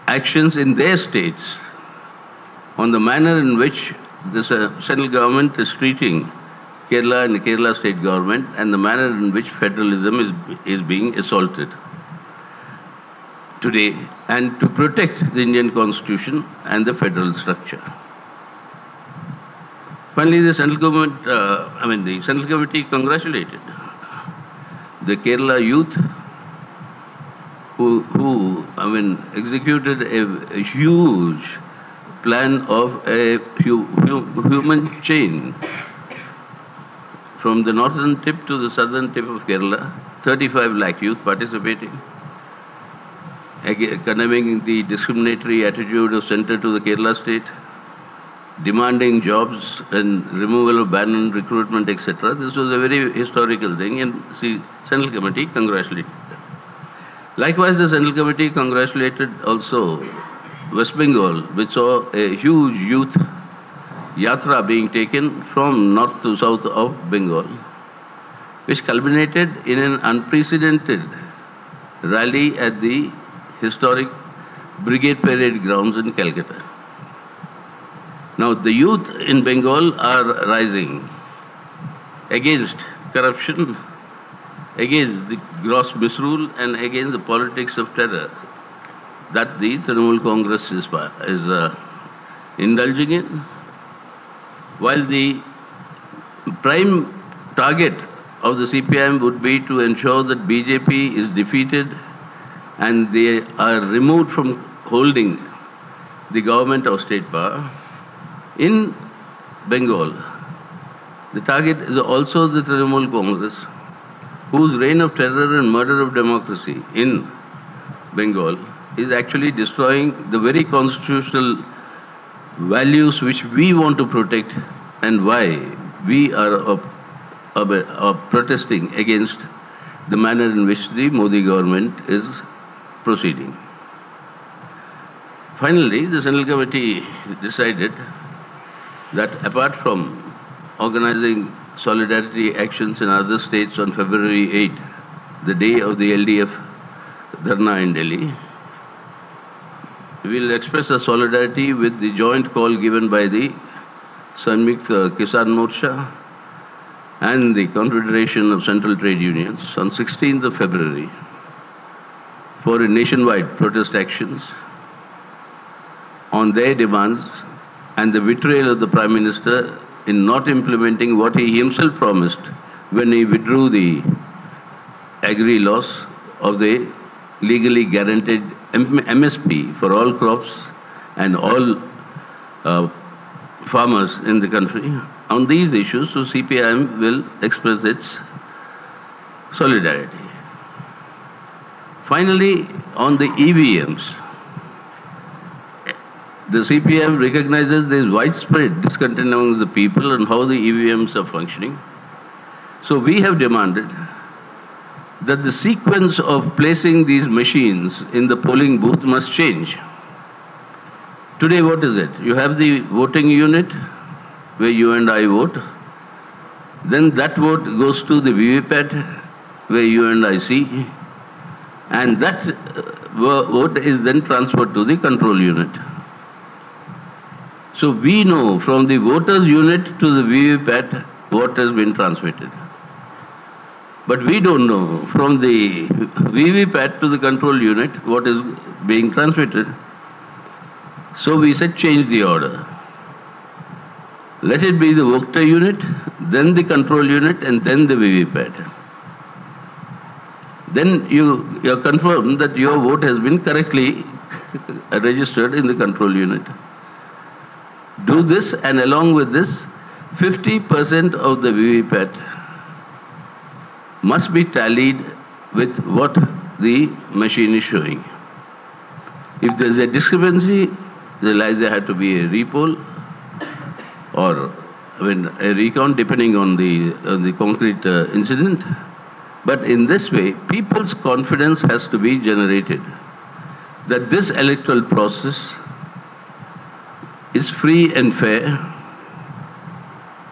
actions in their states on the manner in which the central government is treating Kerala and the Kerala state government and the manner in which federalism is being assaulted today, and to protect the Indian constitution and the federal structure. Finally, the central government, the central committee congratulated the Kerala youth who executed a huge plan of a human chain from the northern tip to the southern tip of Kerala, 35 lakh youth participating, condemning the discriminatory attitude of centre to the Kerala state, demanding jobs and removal of ban on recruitment, etc. This was a very historical thing, and the Central Committee congratulated them. Likewise, the Central Committee congratulated also West Bengal, which saw a huge youth yatra being taken from north to south of Bengal, which culminated in an unprecedented rally at the historic Brigade Parade grounds in Calcutta. Now, the youth in Bengal are rising against corruption, against the gross misrule, and against the politics of terror that the Trinamool Congress is indulging in, while the prime target of the CPIM would be to ensure that BJP is defeated and they are removed from holding the government of state power. In Bengal, the target is also the Trinamool Congress, whose reign of terror and murder of democracy in Bengal is actually destroying the very constitutional values which we want to protect, and why we are protesting against the manner in which the Modi government is proceeding. Finally, the Central Committee decided that apart from organizing solidarity actions in other states on February 8, the day of the LDF Dharna in Delhi, we will express our solidarity with the joint call given by the Samyukt Kisan Morcha and the Confederation of Central Trade Unions on 16th of February for a nationwide protest actions on their demands and the betrayal of the Prime Minister in not implementing what he himself promised when he withdrew the agri laws of the legally guaranteed MSP for all crops and all farmers in the country. On these issues, so CPIM will express its solidarity. Finally, on the EVMs, the CPIM recognizes there is widespread discontent among the people on how the EVMs are functioning. So we have demanded that the sequence of placing these machines in the polling booth must change. Today, what is it? You have the voting unit where you and I vote. Then that vote goes to the VVPAT where you and I see. And that vote is then transferred to the control unit. So we know from the voters unit to the VVPAT what has been transmitted. But we don't know from the VVPAT to the control unit what is being transmitted. So we said change the order. Let it be the voter unit, then the control unit, and then the VVPAT. Then you are confirmed that your vote has been correctly registered in the control unit. Do this, and along with this, 50% of the VVPAT must be tallied with what the machine is showing. If there is a discrepancy, there will either have to be a repoll or a recount, depending on the concrete incident. But in this way, people's confidence has to be generated that this electoral process is free and fair,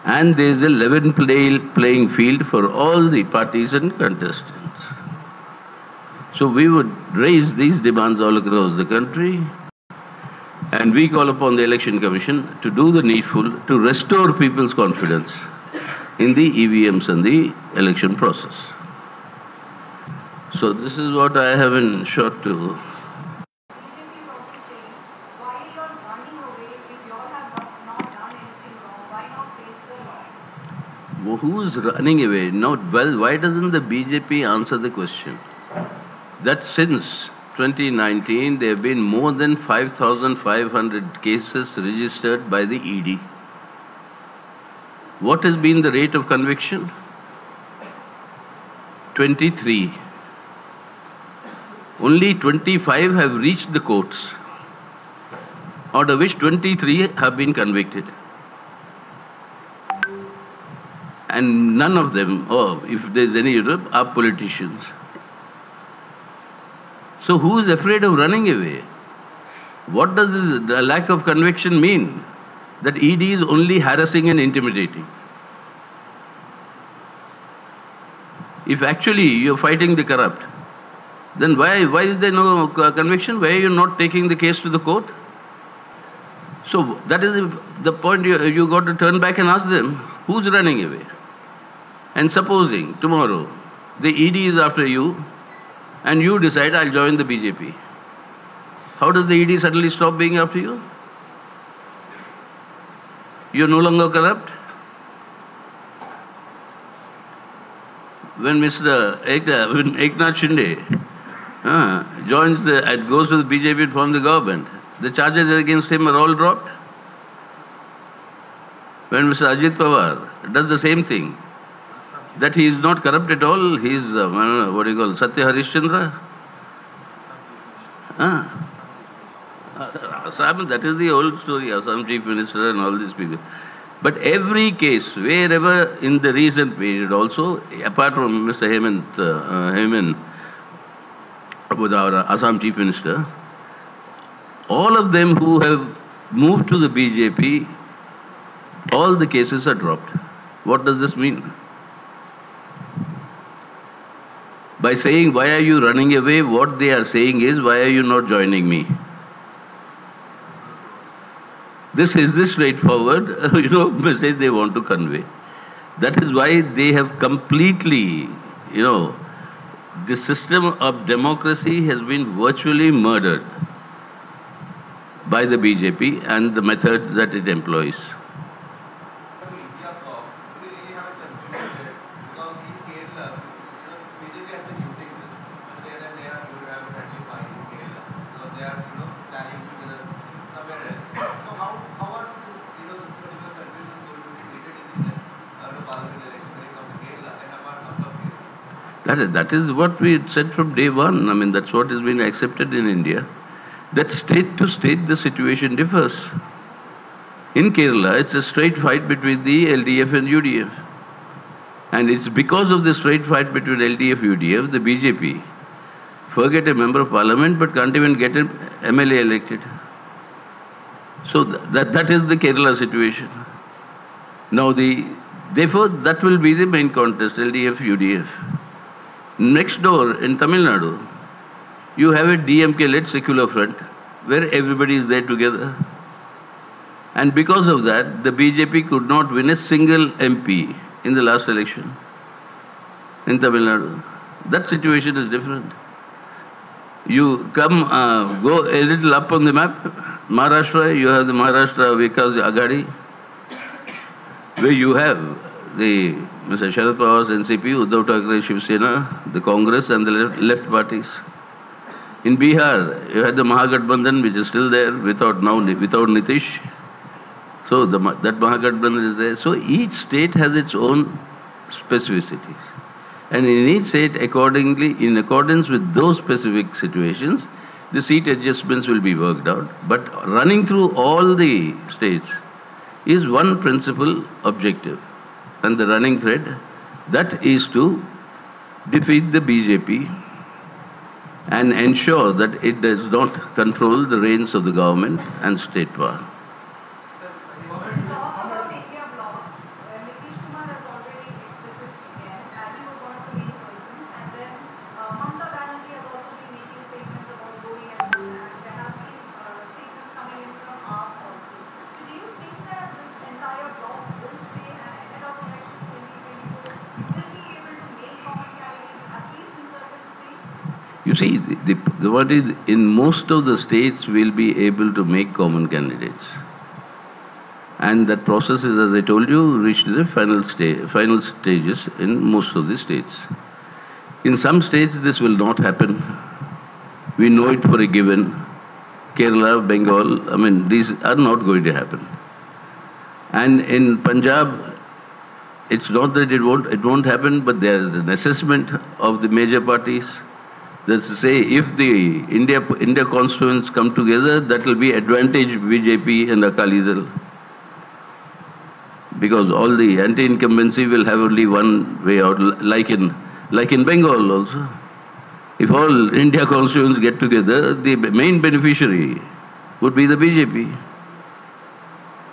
and there is a level playing field for all the parties and contestants. So we would raise these demands all across the country. And we call upon the Election Commission to do the needful to restore people's confidence in the EVMs and the election process. So this is what I have in short to. BJP is also saying, why you are running away if you all have not done anything wrong? Why not face the law? Who is running away? No, well, why doesn't the BJP answer the question? That since 2019, there have been more than 5,500 cases registered by the ED. What has been the rate of conviction? 23. Only 25 have reached the courts, out of which 23 have been convicted. And none of them, or if there's any, are politicians. So who is afraid of running away? What does the lack of conviction mean? That ED is only harassing and intimidating. If actually you're fighting the corrupt, then why is there no conviction? Why are you not taking the case to the court? So that is the point you got to turn back and ask them, who's running away? And supposing tomorrow the ED is after you and you decide, I'll join the BJP. How does the ED suddenly stop being after you? You're no longer corrupt? When Mr. Eknath Shinde goes to the BJP to form the government, the charges against him are all dropped. When Mr. Ajit Pawar does the same thing, that he is not corrupt at all, he is, what do you call, Satya Harishchandra? Assam, that is the old story, Assam Chief Minister and all these people. But every case, wherever in the recent period also, apart from Mr. Hemant, with our Assam Chief Minister, all of them who have moved to the BJP, all the cases are dropped. What does this mean? By saying, why are you running away? What they are saying is, why are you not joining me? This is the straightforward, message they want to convey. That is why they have completely, the system of democracy has been virtually murdered by the BJP and the methods that it employs. That is what we said from day one. I mean, that's what has been accepted in India. That state to state the situation differs. In Kerala, it's a straight fight between the LDF and UDF. And it's because of the straight fight between LDF and UDF, the BJP forget a member of parliament but can't even get an MLA elected. So that is the Kerala situation. Now, therefore, that will be the main contest, LDF, UDF. Next door, in Tamil Nadu, you have a DMK-led secular front, where everybody is there together. And because of that, the BJP could not win a single MP in the last election in Tamil Nadu. That situation is different. You go a little up on the map, Maharashtra, you have the Maharashtra Vikas Aghadi, where you have the Mr. Sharad Pawar's NCP, Uddhav Thackeray Shiv Sena, the Congress and the left parties. In Bihar, you had the Mahagathbandhan, which is still there without Nitish. So that Mahagathbandhan is there. So each state has its own specificities. And in each state, in accordance with those specific situations, the seat adjustments will be worked out. But running through all the states is one principal objective. And the running thread, that is to defeat the BJP and ensure that it does not control the reins of the government and state power. You see, what is, in most of the states we'll be able to make common candidates. And that process is, as I told you, reached the final stages in most of the states. In some states this will not happen. We know it for a given. Kerala, Bengal, I mean, these are not going to happen. And in Punjab, it's not that it won't happen, but there is an assessment of the major parties. That's to say, if the India constituents come together, that will be advantage BJP and Akali Dal. Because all the anti-incumbency will have only one way out, like in Bengal also. If all India constituents get together, the main beneficiary would be the BJP.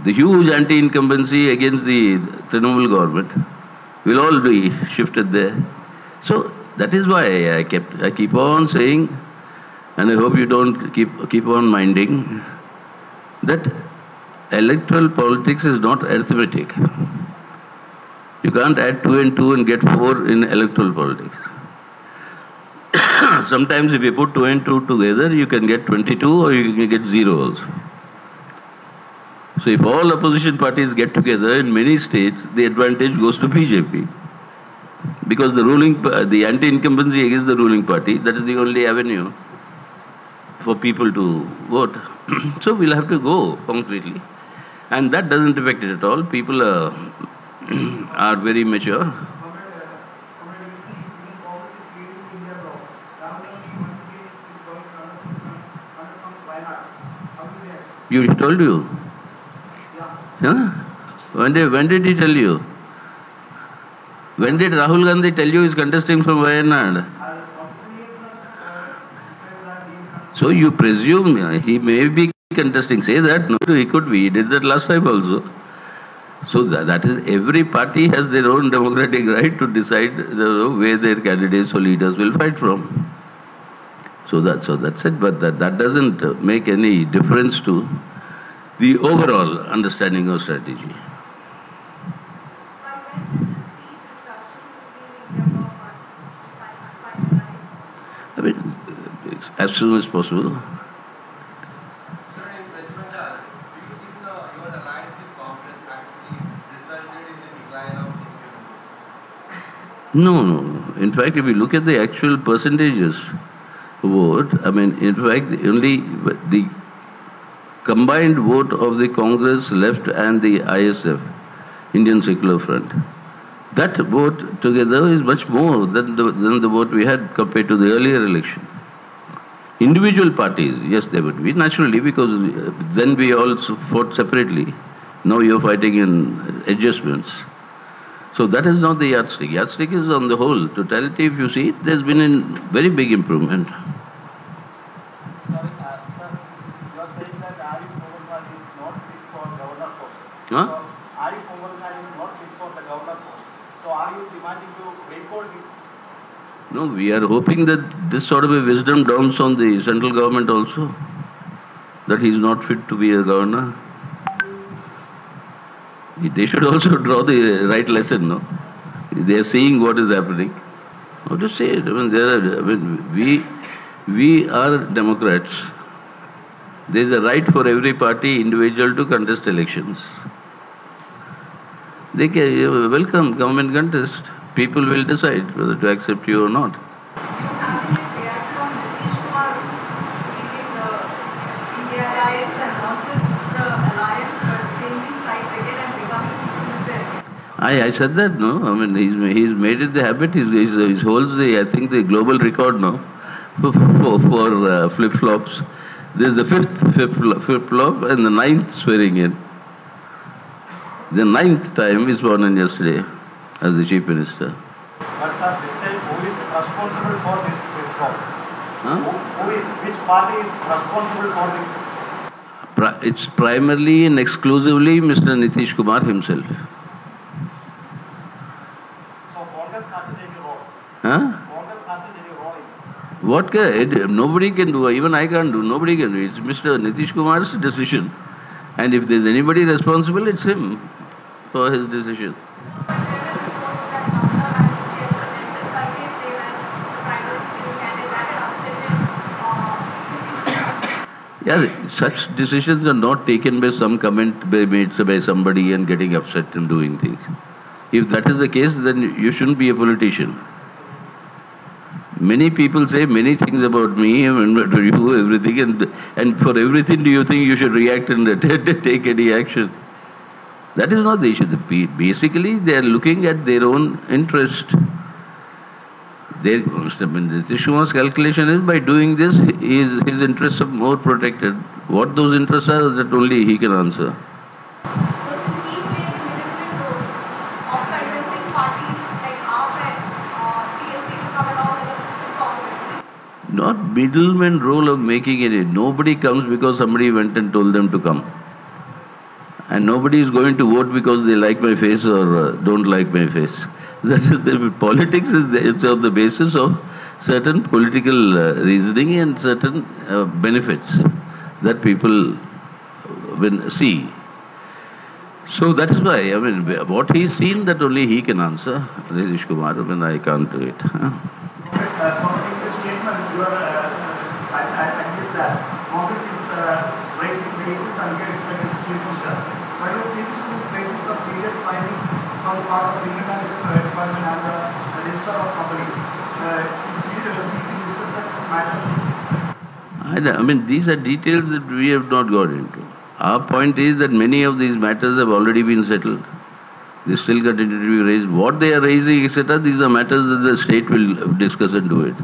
The huge anti-incumbency against the Trinamool government will all be shifted there. So that is why I keep on saying, and I hope you don't keep on minding, that electoral politics is not arithmetic. You can't add 2 and 2 and get 4 in electoral politics. Sometimes if you put 2 and 2 together, you can get 22 or you can get 0 also. So if all opposition parties get together in many states, the advantage goes to BJP. Because the anti-incumbency against the ruling party, that is the only avenue for people to vote. So we'll have to go concretely. And that doesn't affect it at all. People are very mature. You told you? Huh? When did he tell you? When did Rahul Gandhi tell you he's contesting from Wayanad? So you presume he may be contesting. Say that. No, he could be. He did that last time also. So that is, every party has their own democratic right to decide where their candidates or leaders will fight from. So that's it. But that doesn't make any difference to the overall understanding of strategy. I mean, as soon as possible. No. In fact, if you look at the actual percentages vote, I mean, in fact, only the combined vote of the Congress, Left and the ISF, Indian Secular Front, that vote together is much more than the vote we had compared to the earlier election. Individual parties, yes, they would be, naturally, because then we all fought separately. Now you're fighting in adjustments. So that is not the yardstick. Yardstick is on the whole. Totality, if you see, there's been a very big improvement. Sorry, sir, you are saying that Arif Mohammed Khan is not fit for governor post. Huh? So Arif Mohammed Khan is not fit for the governor post. So are you demanding to recall him? No, we are hoping that this sort of a wisdom dawns on the central government also, that he is not fit to be a governor. They should also draw the right lesson, no? They are seeing what is happening. How to say it? I mean, we are Democrats. There is a right for every party, individual to contest elections. They can welcome, come and contest. People will decide whether to accept you or not. Having a reaction on Nitish Kumar leading the India Alliance and not just the alliance but changing sides again and becoming chief minister. I said that, no? I mean, he's made it the habit. He holds the, I think, the global record now for flip-flops. This is the fifth flip-flop and the 9th swearing in. The 9th time is born in yesterday as the chief minister. But sir, this time who is responsible for this flip-flop? Huh? Which party is responsible for this? It's primarily and exclusively Mr. Nitish Kumar himself. So Congress hasn't any role. Huh? Congress hasn't any role in it. What nobody can do, even I can't do, nobody can do. It's Mr. Nitish Kumar's decision. And if there's anybody responsible, it's him for his decision. Yeah, such decisions are not taken by some comment made by somebody and getting upset and doing things. If that is the case, then you shouldn't be a politician. Many people say many things about me and to you, everything, and for everything do you think you should react and take any action? That is not the issue. Basically, they are looking at their own interest. Nitish Kumar's calculation is by doing this, his interests are more protected. What those interests are, that only he can answer. So since he played a middleman role of convincing parties like Ap and TSC to come along with the Congress. Not middleman role of making it. Nobody comes because somebody went and told them to come. And nobody is going to vote because they like my face or don't like my face. That is the politics is on the basis of certain political reasoning and certain benefits that people see. So that is why, I mean, what he's seen, that only he can answer. Nitish Kumar, I mean, I can't do it. Commenting the statement, you are, I guess that Congress is raising basis and getting against Chief Minister. Why don't you use basis of previous findings from part of the International Department and the Register of Companies? Is needed a CC discuss that matter? I mean, these are details that we have not got into. Our point is that many of these matters have already been settled. They still continue to be raised. What they are raising, etc., these are matters that the state will discuss and do it.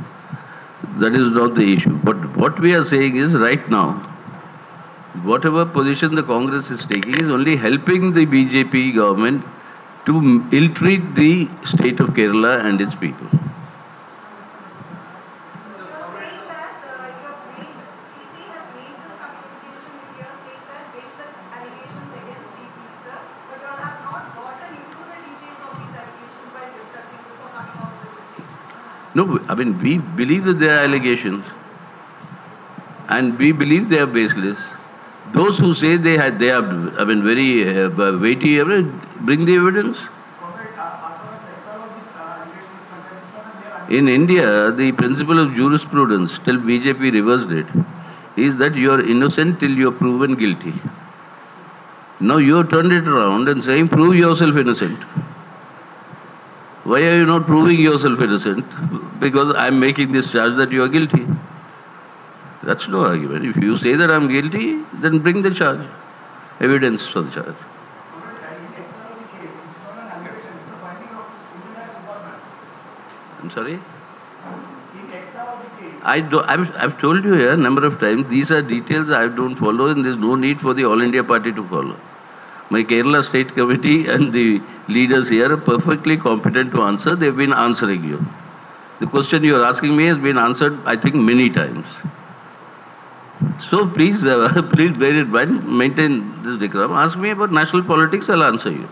That is not the issue. But what we are saying is, right now, whatever position the Congress is taking is only helping the BJP government to ill-treat the state of Kerala and its people. No, I mean, we believe that they are allegations. And we believe they are baseless. Those who say they are, I mean, very weighty, bring the evidence. In India, the principle of jurisprudence, till BJP reversed it, is that you are innocent till you are proven guilty. Now you have turned it around and saying, prove yourself innocent. Why are you not proving yourself innocent? Because I am making this charge that you are guilty. That's no argument. If you say that I am guilty, then bring the charge. Evidence for the charge. I'm sorry? I've told you here a number of times, these are details I don't follow and there's no need for the All India Party to follow. My Kerala State Committee and the leaders here are perfectly competent to answer. They've been answering you. The question you are asking me has been answered, I think, many times. So please, please bear in mind, maintain this decorum. Ask me about national politics, I'll answer you.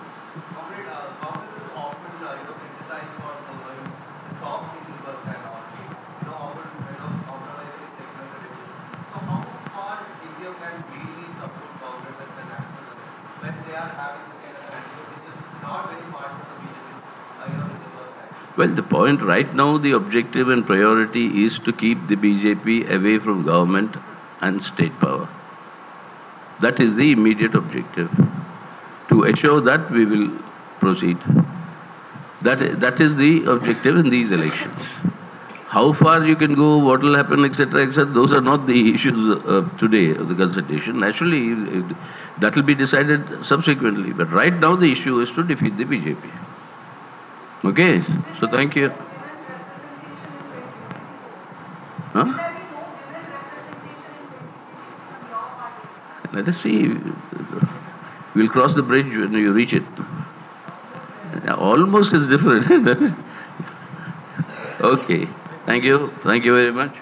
Well, the point right now, the objective and priority is to keep the BJP away from government and state power. That is the immediate objective. To assure that, we will proceed. That is the objective in these elections. How far you can go, what will happen, etc., etc., those are not the issues of today of the consultation. Naturally, that will be decided subsequently. But right now, the issue is to defeat the BJP. Okay, so thank you. Huh? Let us see. We'll cross the bridge when you reach it. Almost is different. Okay. Thank you. Thank you very much.